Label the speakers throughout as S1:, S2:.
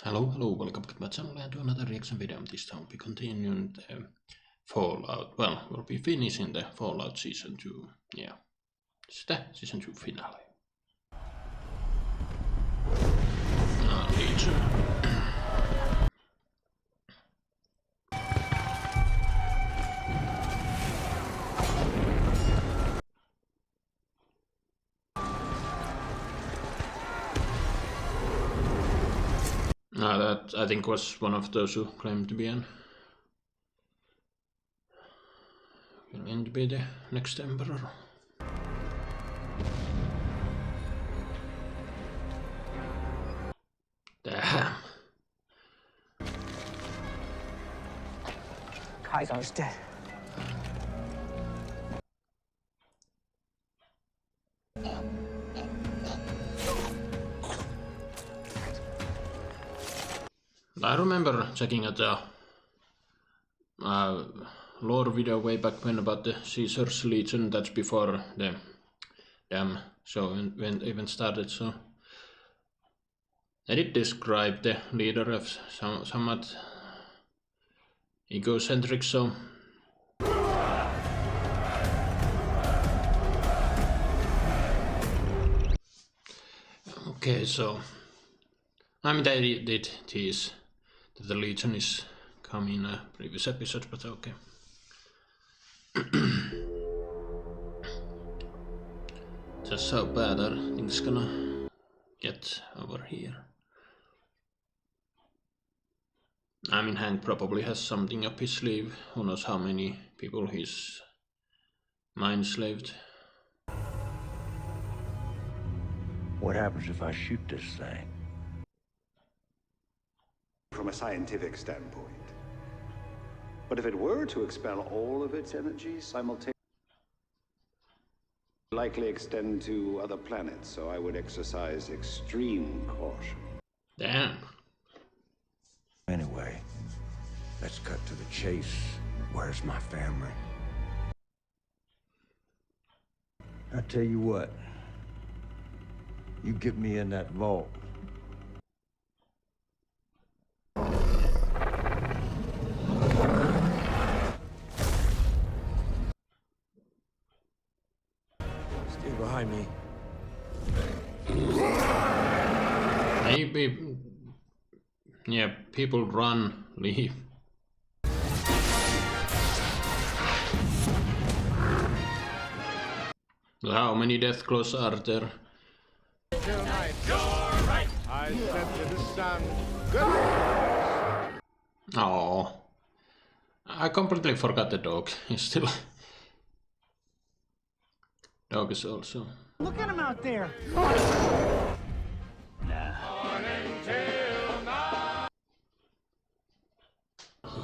S1: Hello, welcome back to my channel and to another reaction video. This time we continue the Fallout. Well, we'll be finishing the Fallout Season 2. Yeah, it's the Season 2 finale. Legion. That I think was one of those who claimed to be an going to be the next emperor. Damn.
S2: Kaiser's dead.
S1: I remember checking at the lore video way back when about the Caesar's Legion. That's before the damn show even started. So they did describe the leader as somewhat egocentric. So okay, so I mean they did tease that the Legion is coming in a previous episode, but okay. Just how bad are things gonna get over here? I mean, Hank probably has something up his sleeve. Who knows how many people he's mind-slaved.
S3: What happens if I shoot this thing?
S4: From a scientific standpoint. But if it were to expel all of its energy simultaneously, likely extend to other planets, so I would exercise extreme caution.
S1: Damn.
S3: Anyway, let's cut to the chase. Where's my family? I tell you what, you get me in that vault. Stay behind me.
S1: Maybe, yeah, people run, leave. How many death claws are there?
S5: Tonight. You're right. I said to the sun, good.
S1: Oh, I completely forgot the dog. He's still. Dog is also.
S2: Look at him out there.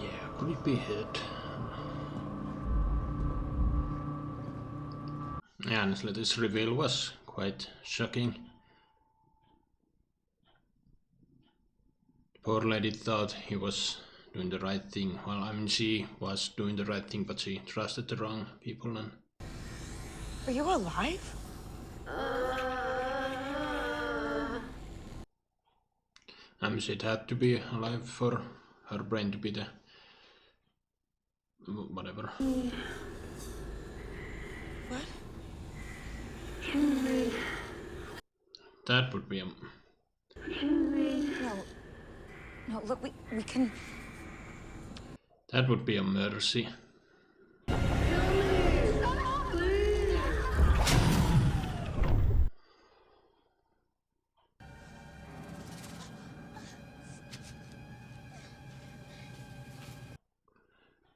S1: Yeah, creepy head. Yeah, honestly, this reveal was quite shocking. The poor lady thought he was doing the right thing. Well, I mean, she was doing the right thing, but she trusted the wrong people. And
S2: Are you alive?
S1: I mean, it had to be alive for her brain to be the whatever.
S2: What?
S1: That would be a.
S6: No, look, we can...
S1: That would be a mercy.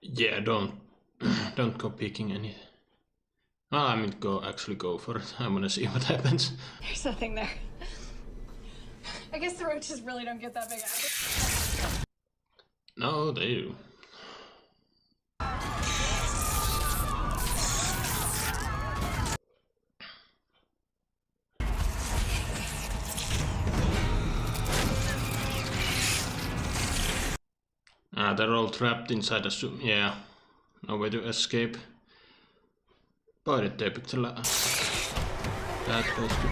S1: Yeah, don't go picking any. Well, I mean, actually go for it. I wanna see what happens.
S6: There's nothing there. I guess the roaches really don't get that big out.
S1: No, they do. They're all trapped inside a suit. Yeah, no way to escape. Painettei pitää That goes to...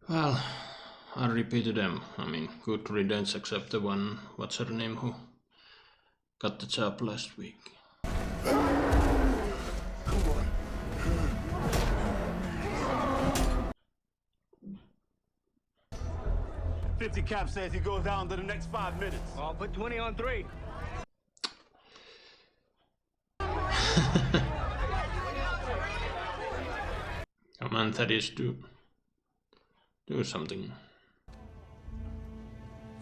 S1: Well, I'll repeat to them. I mean, good riddance except the one, what's her name, who got the job last week.
S7: 50 cap says he goes down to the next 5 minutes.
S5: I'll put 20 on 3.
S1: Come on, Thaddeus, do something.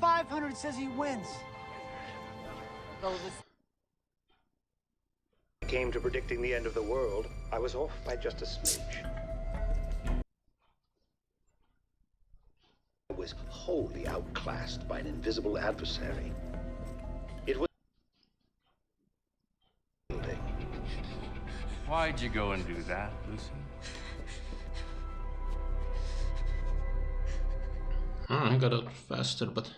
S2: 500 says he wins.
S8: Came to predicting the end of the world, I was off by just a smidge. I was wholly outclassed by an invisible adversary. It was...
S9: Why'd you go and do that, Lucy?
S1: Oh, I got out faster, but...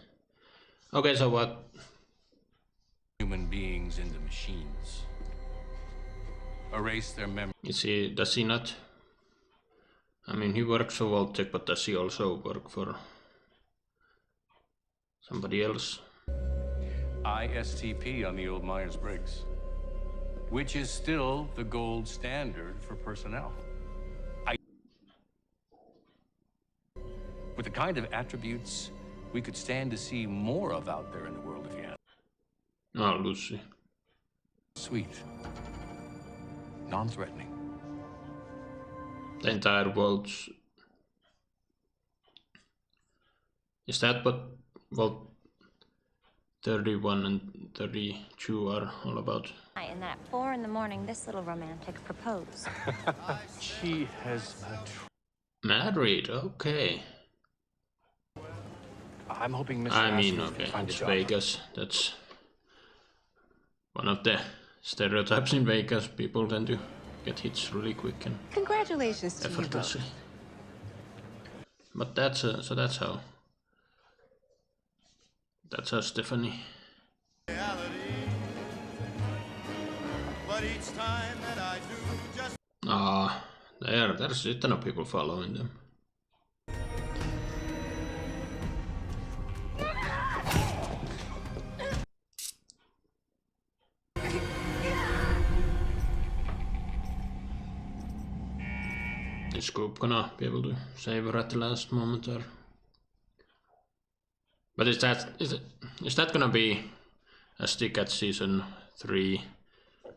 S1: Okay, so what?
S9: Human beings into machines. Erase their memory.
S1: Does he not? I mean, he works for Voltec, but does he also work for somebody else?
S9: ISTP on the old Myers-Briggs, which is still the gold standard for personnel. With the kind of attributes we could stand to see more of out there in the world if you ask.
S1: Oh, Lucy.
S9: Sweet. Non-threatening.
S1: The entire world. Is that what Vault 31 and 32 are all about?
S10: And then at 4 in the morning, this little romantic proposed.
S5: She has
S1: Married, okay.
S5: I'm hoping Mr.
S1: I mean,
S5: Ashley can
S1: okay,
S5: find a
S1: it's
S5: job.
S1: Vegas. That's one of the stereotypes in Vegas. People tend to get hits really quick and
S2: Congratulations to you both.
S1: effortlessly. But that's so that's how. That's how Stephanie.
S7: But each time that I do, just
S1: There's a ton of people following them. Is Coop gonna be able to save her at the last moment, or? But is that gonna be a stick at season 3?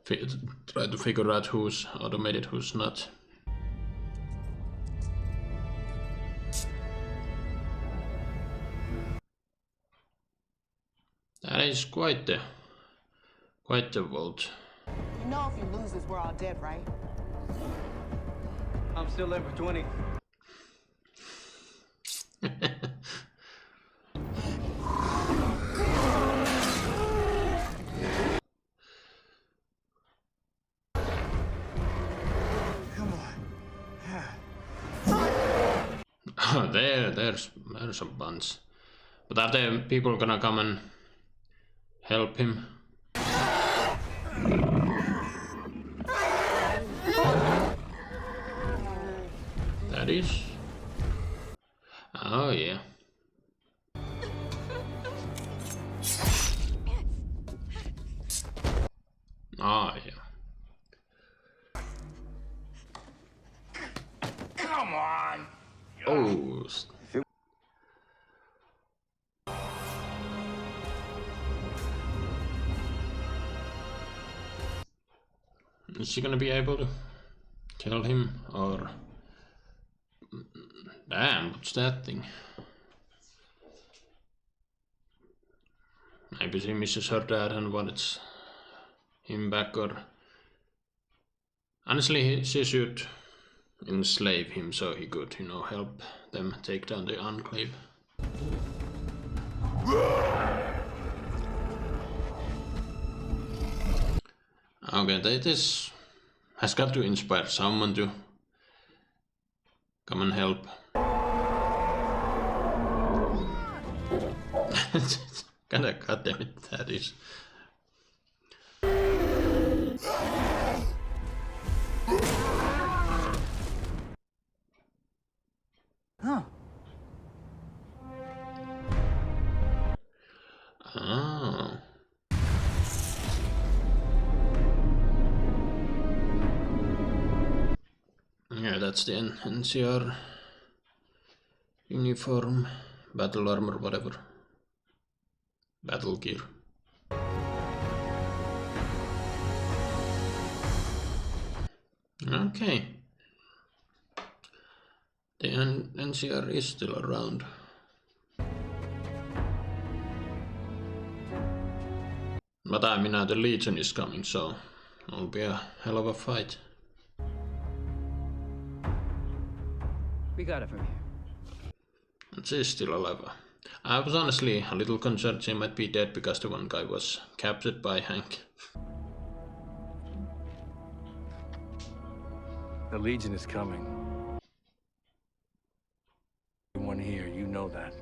S1: Try to figure out who's automated, who's not. That is quite the vault.
S2: You know if you lose this, we're all dead, right?
S5: I'm still in for 20.
S1: Oh, there's a bunch. But are there people gonna come and help him? That is. Oh yeah. Oh yeah.
S7: come on.
S1: Oh. Is she gonna be able to kill him, or? Damn, what's that thing? Maybe she misses her dad and wants him back, or... Honestly, she should enslave him so he could, help them take down the Enclave. Okay, this has got to inspire someone to come and help. Kinda goddammit, that is.
S2: Huh.
S1: that's the NCR uniform, battle armor, whatever. Battle gear. Okay. The NCR is still around. But I mean, now the Legion is coming, so it'll be a hell of a fight.
S11: We got it from here.
S1: And she's still alive. I was honestly a little concerned she might be dead because the one guy was captured by Hank.
S5: The Legion is coming. Everyone here, you know that.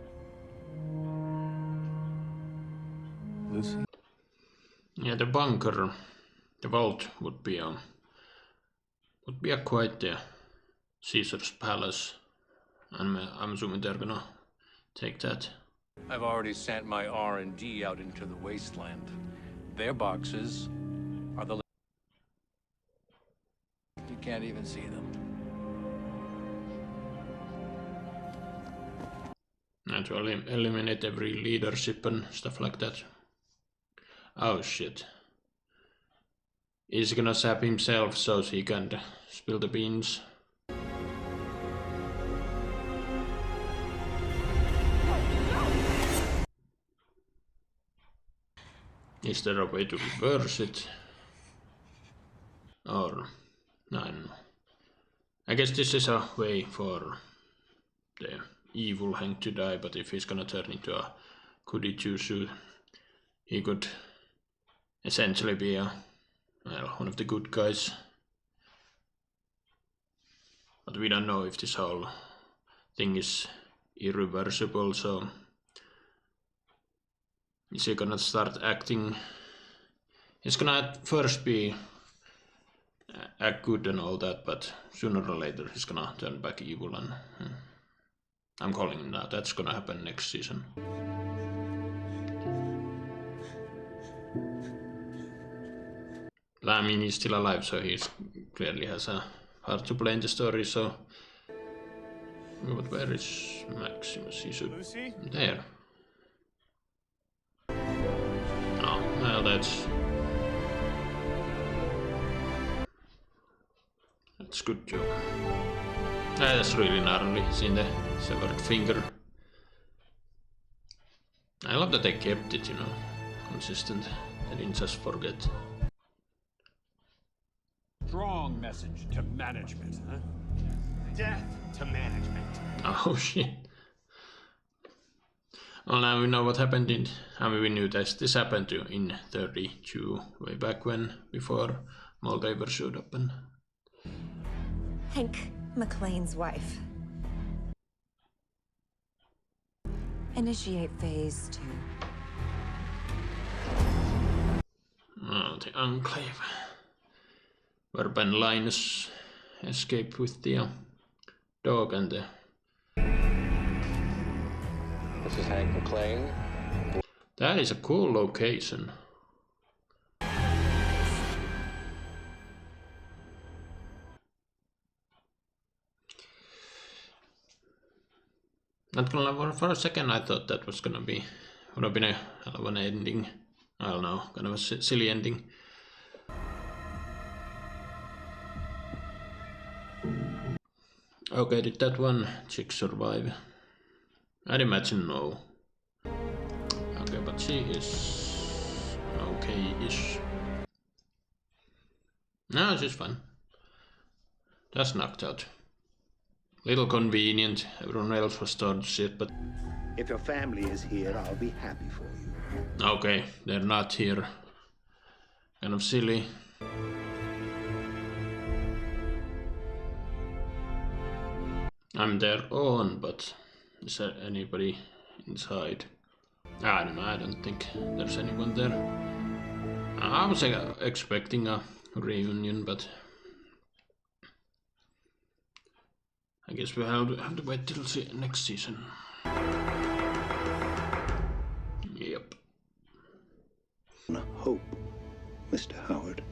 S5: Lucy?
S1: Yeah, the bunker, the vault would be a quite the Caesar's palace, and I'm assuming they're gonna take that.
S9: I've already sent my R&D out into the wasteland. Their boxes are the... You can't even see them.
S1: And to eliminate every leadership and stuff like that. Oh shit. He's gonna zap himself so he can spill the beans. Is there a way to reverse it? Or... I don't know. I guess this is a way for the evil Hank to die, but if he's gonna turn into a goody two-shoe, he could essentially be one of the good guys. But we don't know if this whole thing is irreversible, so is he gonna start acting? He's gonna at first be act good and all that, but sooner or later he's gonna turn back evil, and I'm calling it now. That's gonna happen next season. I mean, he's still alive, so he clearly has a part to play in the story, so... But where is Maximus? He should...
S7: Lucy?
S1: There. Oh, well, that's good job. That's really gnarly, seeing the severed finger. I love that they kept it, you know, consistent. They didn't just forget.
S12: Strong message to management, huh?
S7: Death to management.
S1: Oh shit. Well, now we know what happened in... I mean, we knew that this happened in 32, way back when, before Moldaver showed up and...
S10: Hank McClane's wife. Initiate phase 2.
S1: Oh, the Enclave. Where Ben Linus escaped with the dog and the...
S5: This is Hank McClane.
S1: That is a cool location. Not gonna lie, for a second I thought that was gonna be... would have been a hell of an ending. I don't know, kind of a silly ending. Okay, did that one chick survive? I'd imagine no. Okay, but she is okay-ish. No, she's fine. Just knocked out. Little convenient, everyone else was turned shit, but...
S4: If your family is here, I'll be happy for you.
S1: Okay, they're not here. Kind of silly. I'm their own, but is there anybody inside? I don't know, I don't think there's anyone there. I was expecting a reunion, but I guess we'll have to wait till next season. Yep.
S4: Hope, Mr. Howard.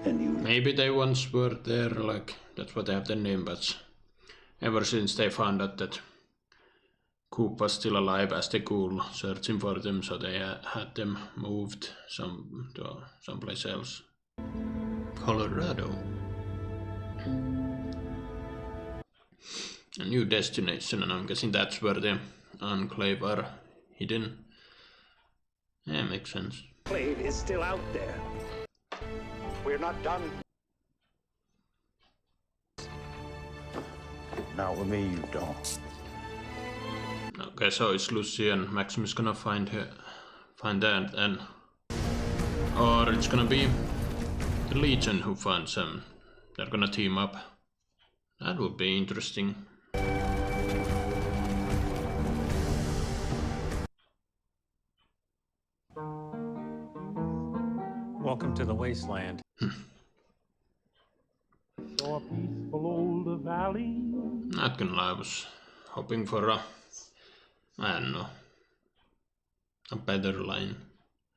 S4: And you...
S1: maybe they once were there, like that's what they have the name, but ever since they found out that Coop was still alive as the ghoul searching for them, so they had them moved to someplace else. Colorado. A new destination, and I'm guessing that's where the Enclave are hidden. Yeah, makes sense.
S8: Enclave is still out there. We're not done.
S3: Not with me, you don't.
S1: Okay, so it's Lucy and Maximus gonna find her, and or it's gonna be the Legion who finds them. They're gonna team up. That would be interesting.
S9: Welcome to the wasteland.
S13: So peaceful old valley.
S1: Not gonna lie, I was hoping for I don't know, a better line.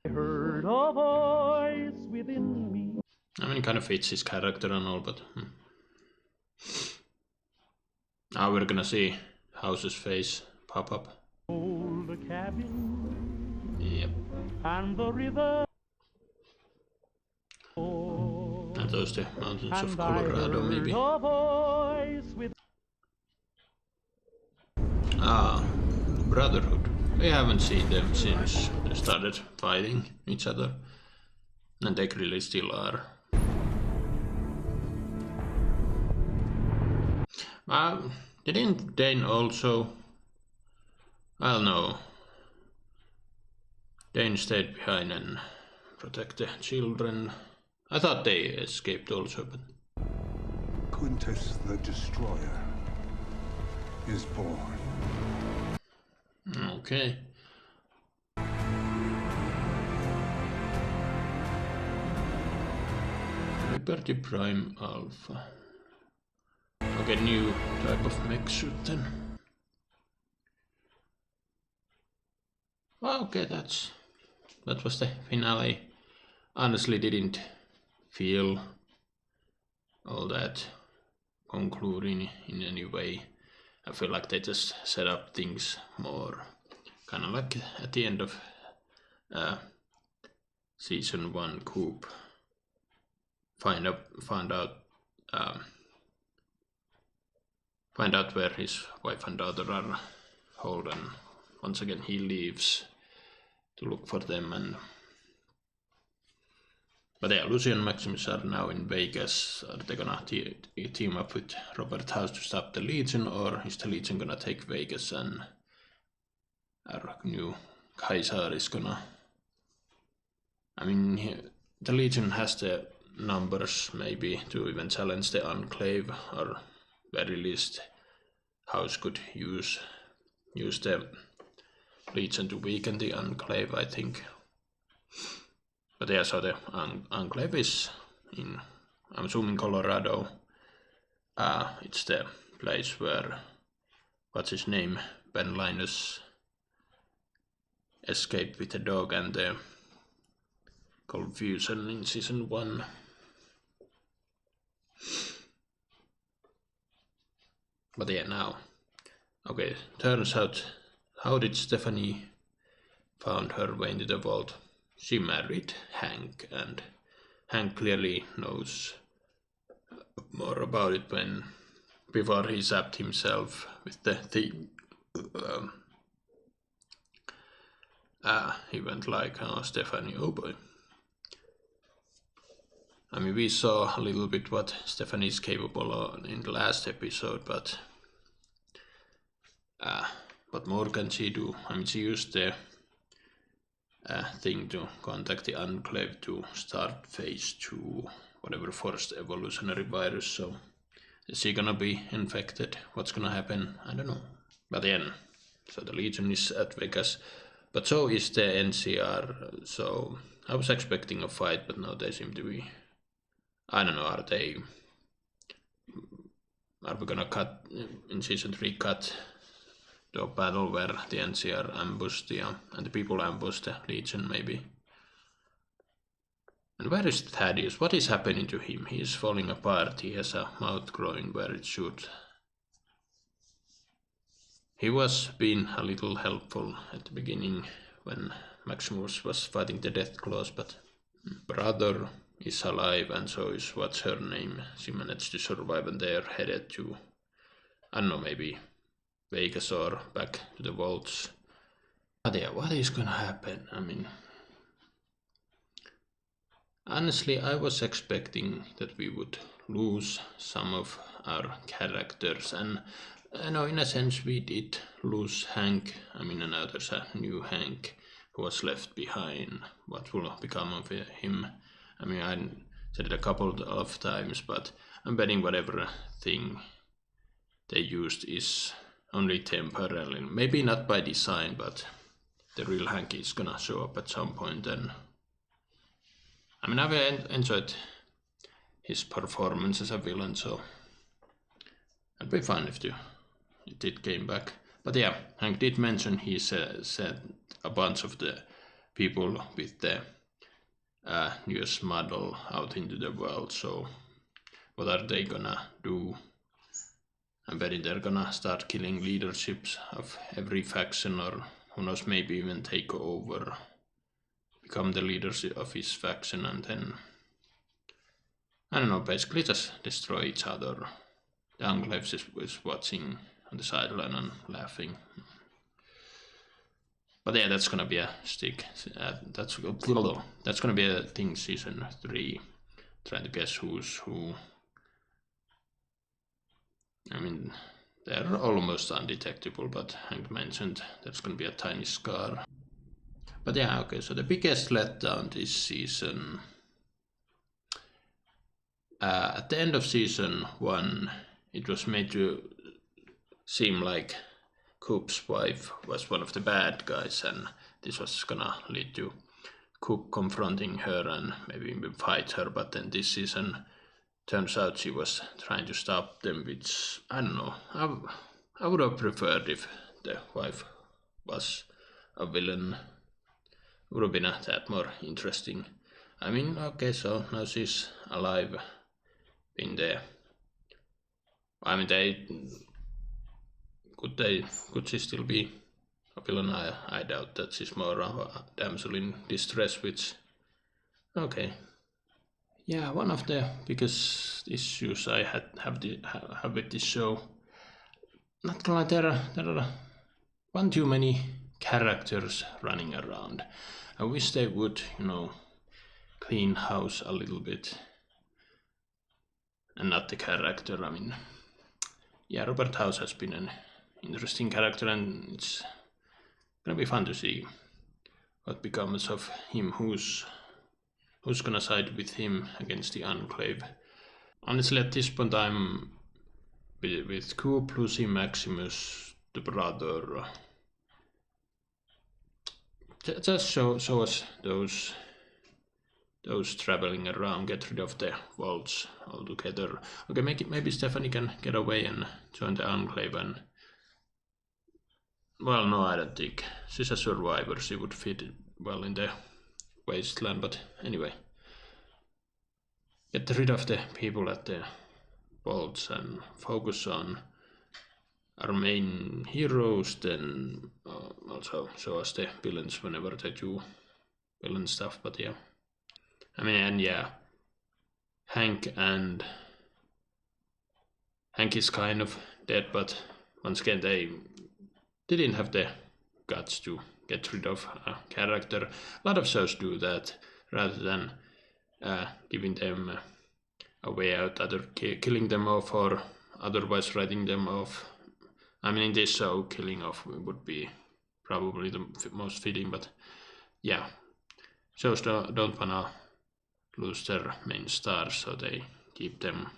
S13: I heard a voice within me.
S1: I mean, it kind of fits his character and all, but now we're gonna see House's face pop up.
S13: Old cabin.
S1: Yep.
S13: And the river.
S1: And those the mountains of Colorado, maybe. Ah, Brotherhood. We haven't seen them since they started fighting each other. And they really still are. Didn't Dane also... Well, no. Dane stayed behind and protect the children. I thought they escaped also, but...
S14: Quintus the Destroyer is born.
S1: Okay. Liberty Prime Alpha. Okay, new type of mech suit then. Okay, that was the finale. Honestly, didn't feel all that concluding in any way. I feel like they just set up things more, kind of like at the end of season 1. Coop find out where his wife and daughter are held, and once again he leaves to look for them. But yeah, Lucy and Maximus are now in Vegas. Are they gonna team up with Robert House to stop the Legion, or is the Legion gonna take Vegas and our new Kaiser is gonna... I mean, the Legion has the numbers maybe to even challenge the Enclave, or very least House could use the Legion to weaken the Enclave, I think. But yeah, so the Enclave is in, I'm assuming, Colorado. It's the place where, what's his name, Ben Linus escaped with the dog and the confusion in season 1. But yeah, now, okay, turns out, how did Stephanie found her way into the vault? She married Hank, and Hank clearly knows more about it before he zapped himself with the thing. He went like, oh, Stephanie, oh boy. I mean, we saw a little bit what Stephanie is capable of in the last episode, but what more can she do? I mean, she used the thing to contact the Enclave to start phase 2, whatever forced evolutionary virus, so is she gonna be infected? What's gonna happen? I don't know. But then, so the Legion is at Vegas, but so is the NCR, so I was expecting a fight, but now they seem to be, I don't know, are we gonna cut, in season 3, cut the battle where the NCR ambushed and the people ambushed the Legion, maybe? And where is Thaddeus? What is happening to him? He is falling apart. He has a mouth growing where it should. He was being a little helpful at the beginning when Maximus was fighting the death claws, but brother is alive and so is what's her name. She managed to survive and they are headed to, I don't know, maybe Vegas or back to the vaults. But yeah, what is gonna happen? I mean, honestly, I was expecting that we would lose some of our characters, and I know in a sense we did lose Hank. I mean, now there's a new Hank who was left behind. What will become of him? I mean, I said it a couple of times, but I'm betting whatever thing they used is only temporarily. Maybe not by design, but the real Hank is gonna show up at some point. And I mean, I've enjoyed his performance as a villain, so it'd be fun if it did came back. But yeah, Hank did mention he said a bunch of the people with the newest model out into the world. So what are they gonna do? I'm betting they're gonna start killing leaderships of every faction, or who knows, maybe even take over, become the leaders of his faction, and then I don't know, basically just destroy each other. The Enclave is watching on the sideline and laughing. But yeah, that's gonna be a stick. That's gonna be a thing season 3. Trying to guess who's who. I mean, they're almost undetectable, but Hank mentioned there's gonna be a tiny scar. But yeah, okay, so the biggest letdown this season. At the end of season 1, it was made to seem like Coop's wife was one of the bad guys, and this was gonna lead to Coop confronting her and maybe even fight her, but then this season turns out she was trying to stop them, which, I don't know, I would have preferred if the wife was a villain. It would have been a tad more interesting. I mean, okay, so now she's alive in there. I mean, could she still be a villain? I doubt that. She's more of a damsel in distress, which, okay. Yeah, one of the biggest issues I have with this show, not gonna lie, there are one too many characters running around. I wish they would, clean house a little bit, and not the character. I mean, yeah, Robert House has been an interesting character, and it's gonna be fun to see what becomes of him. Who's gonna side with him against the Enclave? Honestly, at this point, I'm with Coop, Lucy, Maximus, the brother. Just show us those traveling around, get rid of the vaults altogether. Okay, maybe Stephanie can get away and join the Enclave, and well, no, I don't think she's a survivor. She would fit well in the wasteland, but anyway, get rid of the people at the vaults and focus on our main heroes, then also show us the villains whenever they do villain stuff. But yeah, I mean, and yeah, Hank is kind of dead, but once again they didn't have the guts to get rid of a character. A lot of shows do that rather than giving them a way out, either killing them off or otherwise writing them off. I mean, in this show, killing off would be probably the most fitting, but yeah, shows don't wanna lose their main stars, so they keep them.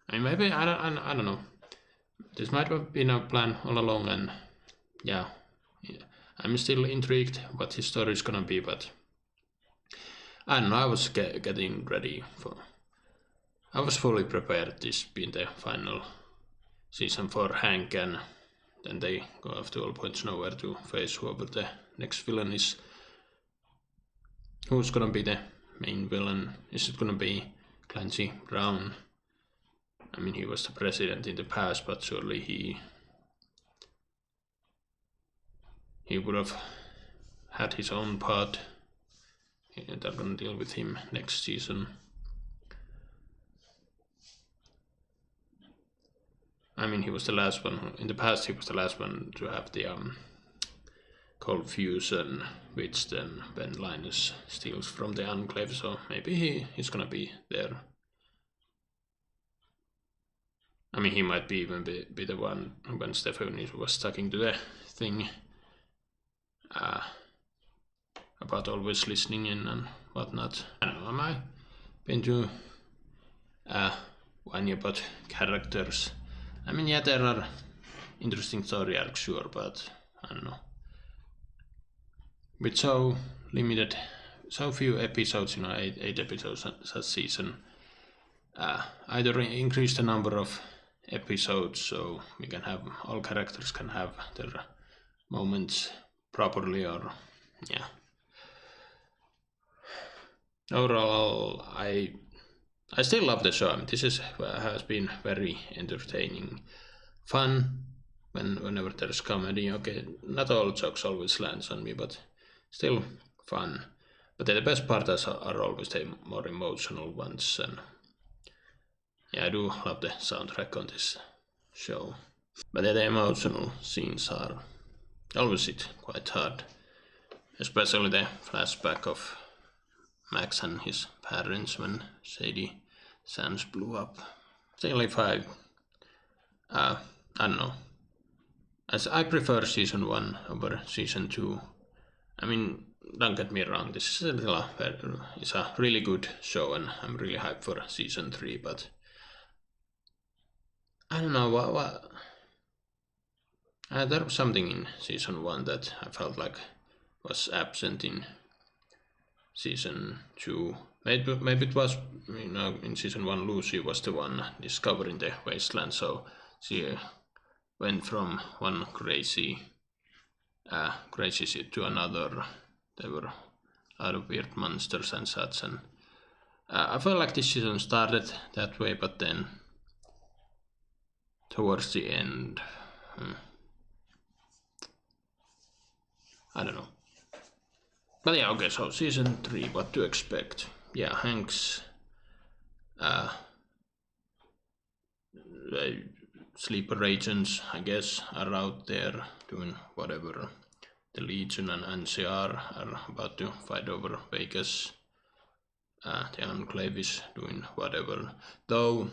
S1: I mean, maybe I don't know. This might have been a plan all along, and yeah, I'm still intrigued what his story is gonna be, but I don't know. I was getting ready for. I was fully prepared this being the final season for Hank, and then they go off to all points nowhere to face whoever the next villain is. who's gonna be the main villain? Is it gonna be Clancy Brown? I mean, he was the president in the past, but surely he would have had his own part. They're gonna deal with him next season. I mean, he was the last one. In the past, he was the last one to have the cold fusion, which then Ben Linus steals from the Enclave. So maybe he's gonna be there. I mean, he might be the one when Stephanie was talking to the thing about always listening in and whatnot. I don't know, am I been to whiny about characters? I mean, yeah, there are interesting story arcs, sure, but I don't know. With so limited, so few episodes, 8 episodes a season, either increase the number of episodes so we can have all characters can have their moments properly, or yeah. Overall, I still love the show. I mean, this has been very entertaining, fun. Whenever there's comedy, okay, not all jokes always lands on me, but still fun. But the best parts are always the more emotional ones, and yeah, I do love the soundtrack on this show. But yeah, the emotional scenes are always quite hard, especially the flashback of Max and his parents when Sadie Sands blew up. Still, if I don't know, as I prefer season 1 over season 2. I mean, don't get me wrong, this is a really good show, and I'm really hyped for season 3. But I don't know what. There was something in season 1 that I felt like was absent in season 2. Maybe it was, in season 1 Lucy was the one discovering the wasteland, so she went from one crazy shit to another. There were a lot of weird monsters and such, and I felt like this season started that way, but then towards the end, I don't know. But yeah, okay, so season 3, what to expect? Yeah, Hank's sleeper agents, I guess, are out there doing whatever. The Legion and NCR are about to fight over Vegas. The Enclave is doing whatever. Though,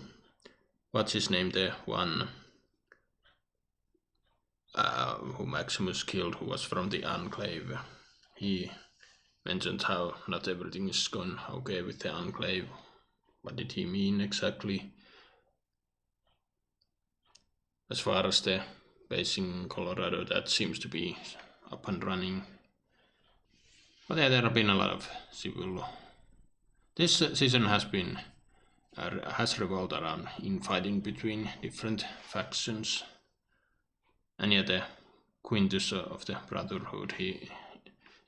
S1: what's his name, the one who Maximus killed, who was from the Enclave, he mentioned how not everything is going okay with the Enclave. What did he mean exactly? As far as the base in Colorado, that seems to be up and running. But yeah, there have been a lot of civil. This season has revolved around infighting between different factions, and yet the Quintus of the Brotherhood, he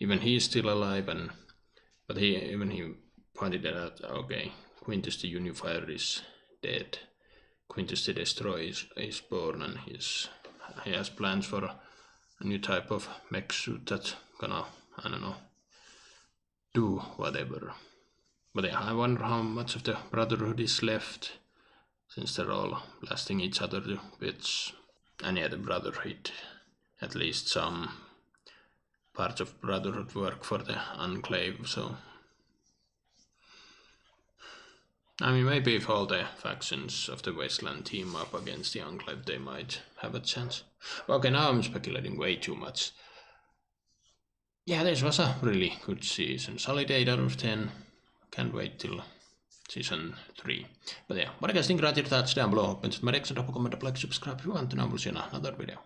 S1: is still alive, but he pointed out, okay, Quintus the Unifier is dead. Quintus the Destroyer is born, and he has plans for a new type of mech suit that's gonna, I don't know, do whatever. But yeah, I wonder how much of the Brotherhood is left, since they're all blasting each other to bits. And yeah, the Brotherhood, at least some parts of Brotherhood work for the Enclave, so I mean, maybe if all the factions of the Wasteland team up against the Enclave, they might have a chance. Okay, now I'm speculating way too much. Yeah, this was a really good season. Solid 8 out of 10. Can't wait till season 3. But yeah, what do you guys think? Write your thoughts down below. Hope you enjoyed my reaction. Drop a comment, like, subscribe if you want, and I will see you in another video.